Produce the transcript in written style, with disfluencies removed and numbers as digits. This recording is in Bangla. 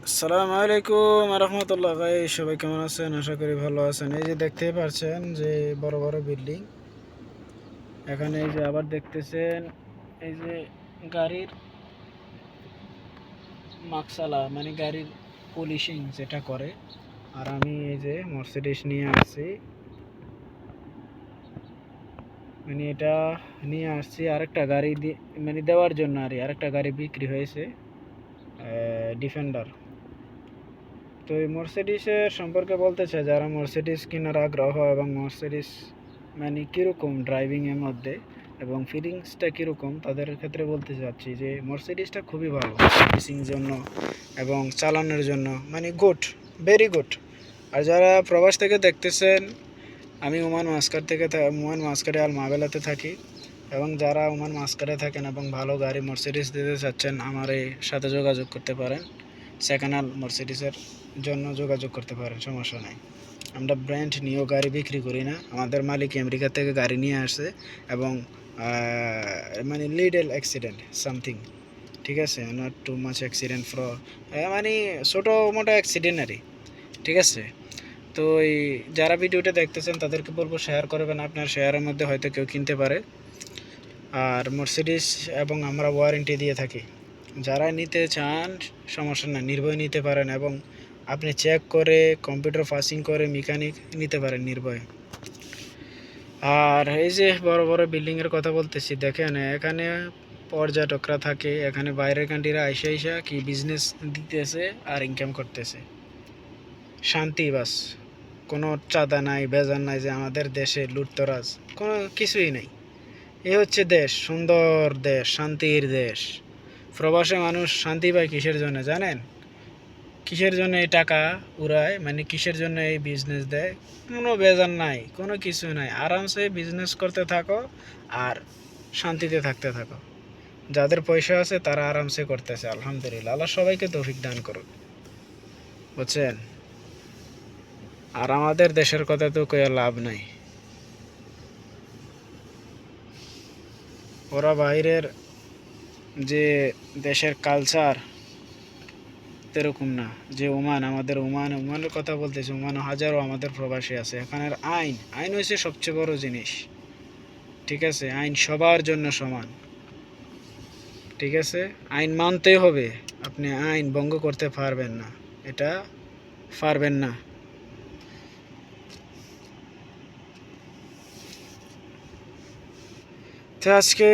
আসসালামু আলাইকুম রহমতুল্লাহ। ভাই সবাই কেমন আছেন? আশা করি ভালো আছেন। এই যে দেখতেই পাচ্ছেন যে বড় বড় বিল্ডিং, এখানে এই যে আবার দেখতেছেন এই যে গাড়ির মাকসালা মানে গাড়ির পলিশিং যেটা করে। আর আমি এই যে মার্সিডিজ নিয়ে আসছি, মানে এটা নিয়ে আসছি আরেকটা গাড়ি মানে দেওয়ার জন্য। আরেকটা গাড়ি বিক্রি হয়েছে, ডিফেন্ডার। তো এই মার্সিডিসের সম্পর্কে বলতে চাই, যারা মার্সিডিস কেনার আগ্রহ এবং মার্সিডিস মানে কীরকম ড্রাইভিংয়ের মধ্যে এবং ফিলিংসটা কীরকম, তাদের ক্ষেত্রে বলতে চাচ্ছি যে মার্সিডিসটা খুবই ভালো সার্ভিসিং জন্য এবং চালানোর জন্য, মানে গুড, ভেরি গুড। আর যারা প্রবাস থেকে দেখতেছেন, আমি ওমান মাস্কাটে আল মাবেলাতে থাকি, এবং যারা ওমান মাস্কাটে থাকেন এবং ভালো গাড়ি মার্সিডিস দিতে চাচ্ছেন, আমার এই সাথে যোগাযোগ করতে পারেন। সেকেন্ড হ্যান্ড মার্সিডিসের জন্য যোগাযোগ করতে পারেন, সমস্যা নাই। আমরা ব্র্যান্ড নিয়েও গাড়ি বিক্রি করি না। আমাদের মালিক আমেরিকা থেকে গাড়ি নিয়ে আসছে এবং মানে লিডল অ্যাক্সিডেন্ট সামথিং, ঠিক আছে, নট টু মাচ অ্যাক্সিডেন্ট মানে ছোটো মোটো অ্যাক্সিডেন্টারি, ঠিক আছে। তো এই যারা ভিডিওটা দেখতেছেন তাদেরকে বলবো শেয়ার করবেন, আপনার শেয়ারের মধ্যে হয়তো কেউ কিনতে পারে। আর মার্সিডিস এবং আমরা ওয়ারেন্টি দিয়ে থাকি, যারা নিতে চান সমস্যা না, নির্ভয় নিতে পারেন এবং আপনি চেক করে কম্পিউটার পাসিং করে মেকানিক নিতে পারেন নির্ভয়ে। আর এই যে বড় বড় বিল্ডিংয়ের কথা বলতেছি, দেখেন এখানে পর্যটকরা থাকে, এখানে বাইরের কান্ট্রিরা আইসা কি বিজনেস দিতেছে আর ইনকাম করতেছে। শান্তি বাস, কোনো চাঁদা নাই, বেজার নাই যে আমাদের দেশে লুটতরাজ, কোনো কিছুই নেই। এ হচ্ছে দেশ, সুন্দর দেশ, শান্তির দেশ। প্রবাসে মানুষ শান্তি পায় কিসের জন্য জানেন? কিসের জন্য এই টাকা উড়ায়, মানে কিসের জন্য এই বিজনেস দেয়? কোনো বেজার নাই, কোনো কিছু নাই, আরামসে বিজনেস করতে থাকো আর শান্তিতে থাকতে থাকো। যাদের পয়সা আছে তারা আরামসে করতেছে, আলহামদুলিল্লাহ। আল্লাহ সবাইকে তৌফিক দান করুক, বুঝছেন। আর আমাদের দেশের কথা তো কইয়া লাভ নাই, ওরা বাইরের যে দেশের কালচার এরকম না। যে আমাদের ওমানের কথা বলতেছে, ওমান হাজারো আমাদের প্রবাসী আছে। এখানের আইন হচ্ছে সবচেয়ে বড় জিনিস, ঠিক আছে। আইন সবার জন্য সমান, ঠিক আছে। আইন মানতেই হবে, আপনি আইন ভঙ্গ করতে পারবেন না, এটা পারবেন না। তো আজকে